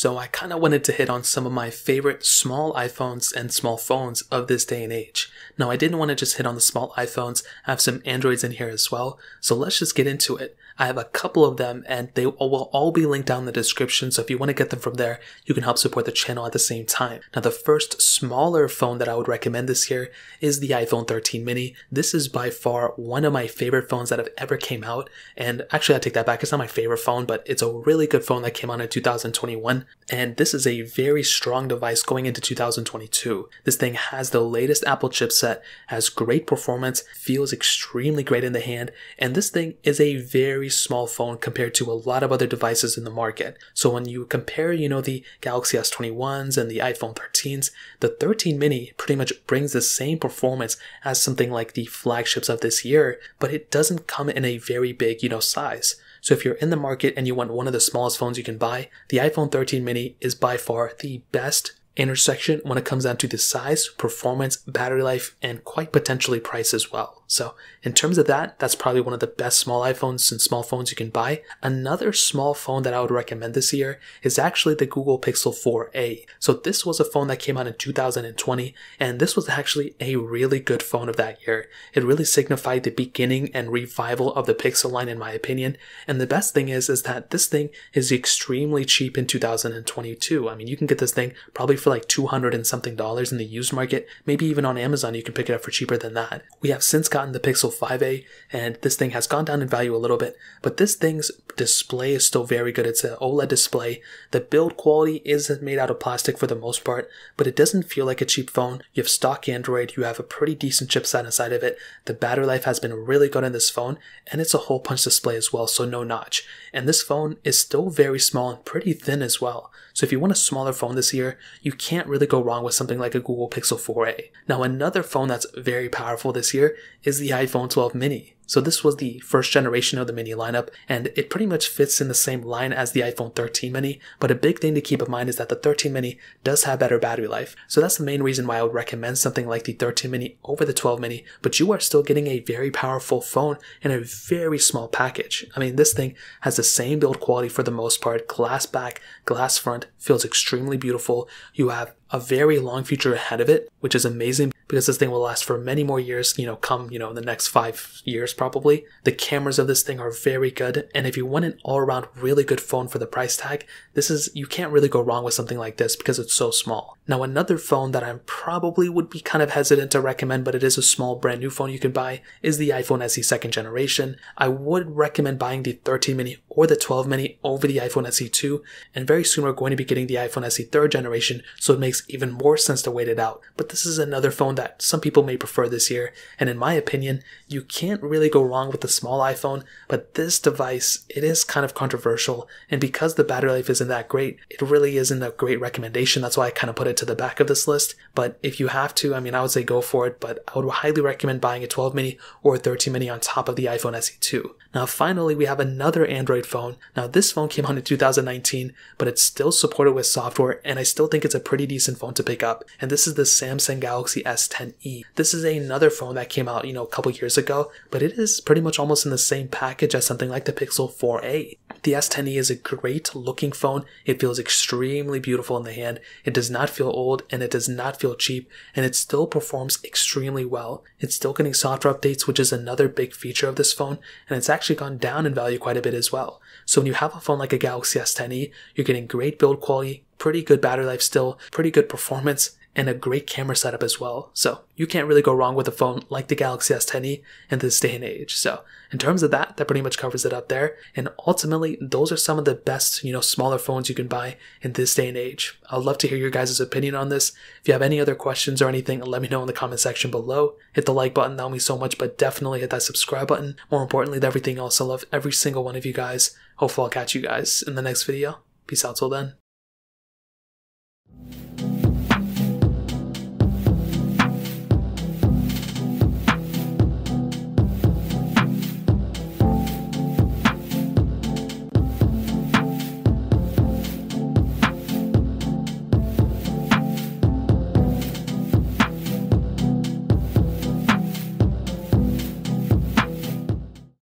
So I kind of wanted to hit on some of my favorite small iPhones and small phones of this day and age. Now I didn't want to just hit on the small iPhones, I have some Androids in here as well, so let's just get into it. I have a couple of them and they will all be linked down in the description, so if you want to get them from there, you can help support the channel at the same time. Now the first smaller phone that I would recommend this year is the iPhone 13 mini. This is by far one of my favorite phones that have ever came out, and actually I take that back, it's not my favorite phone, but it's a really good phone that came out in 2021, and this is a very strong device going into 2022. This thing has the latest Apple chipset, has great performance, feels extremely great in the hand, and this thing is a very small phone compared to a lot of other devices in the market. So when you compare, the Galaxy S21s and the iPhone 13s, the 13 mini pretty much brings the same performance as something like the flagships of this year, but it doesn't come in a very big, size. So if you're in the market and you want one of the smallest phones you can buy, the iPhone 13 mini is by far the best intersection when it comes down to the size, performance, battery life, and quite potentially price as well. So in terms of that, that's probably one of the best small iPhones and small phones you can buy. Another small phone that I would recommend this year is actually the Google Pixel 4a. So this was a phone that came out in 2020, and this was actually a really good phone of that year. It really signified the beginning and revival of the Pixel line in my opinion. And the best thing is that this thing is extremely cheap in 2022. I mean, you can get this thing probably for like $200 and something in the used market. Maybe even on Amazon you can pick it up for cheaper than that. We have since gotten the Pixel 5a, and this thing has gone down in value a little bit, but this thing's display is still very good. It's an OLED display. The build quality is made out of plastic for the most part, but it doesn't feel like a cheap phone. You have stock Android, you have a pretty decent chipset inside of it. The battery life has been really good in this phone, and it's a hole punch display as well, so no notch. And this phone is still very small and pretty thin as well. So if you want a smaller phone this year, you can't really go wrong with something like a Google Pixel 4a. Now another phone that's very powerful this year is the iPhone 12 mini. So this was the first generation of the mini lineup, and it pretty much fits in the same line as the iPhone 13 mini, but a big thing to keep in mind is that the 13 mini does have better battery life. So that's the main reason why I would recommend something like the 13 mini over the 12 mini, but you are still getting a very powerful phone in a very small package. I mean, this thing has the same build quality for the most part, glass back, glass front, feels extremely beautiful. You have a very long future ahead of it, which is amazing because this thing will last for many more years, come, the next 5 years probably. The cameras of this thing are very good, and if you want an all-around really good phone for the price tag, you can't really go wrong with something like this because it's so small. Now another phone that I probably would be kind of hesitant to recommend, but it is a small brand new phone you can buy, is the iPhone SE 2nd generation. I would recommend buying the 13 mini or the 12 mini over the iPhone SE 2, and very soon we're going to be getting the iPhone SE 3rd generation, so it makes even more sense to wait it out. But this is another phone that some people may prefer this year, and in my opinion, you can't really go wrong with the small iPhone, but this device, it is kind of controversial, and because the battery life isn't that great, it really isn't a great recommendation. That's why I kind of put it to the back of this list. But if you have to, I would say go for it, but I would highly recommend buying a 12 mini or a 13 mini on top of the iPhone SE 2. Now finally, we have another Android phone. Now this phone came out in 2019, but it's still supported with software, and I still think it's a pretty decent phone to pick up, and this is the Samsung Galaxy S10e. This is another phone that came out, a couple years ago, but it is pretty much almost in the same package as something like the Pixel 4a. The S10e is a great looking phone. It feels extremely beautiful in the hand. It does not feel old, and it does not feel cheap, and it still performs extremely well. It's still getting software updates, which is another big feature of this phone, and it's actually gone down in value quite a bit as well. So when you have a phone like a Galaxy S10e, you're getting great build quality, pretty good battery life still, pretty good performance, and a great camera setup as well. So you can't really go wrong with a phone like the Galaxy S10e in this day and age. So in terms of that pretty much covers it up there. And ultimately, those are some of the best, smaller phones you can buy in this day and age. I'd love to hear your guys' opinion on this. If you have any other questions or anything, let me know in the comment section below. Hit the like button, that would mean so much, but definitely hit that subscribe button. More importantly than everything else, I love every single one of you guys. Hopefully I'll catch you guys in the next video. Peace out till then.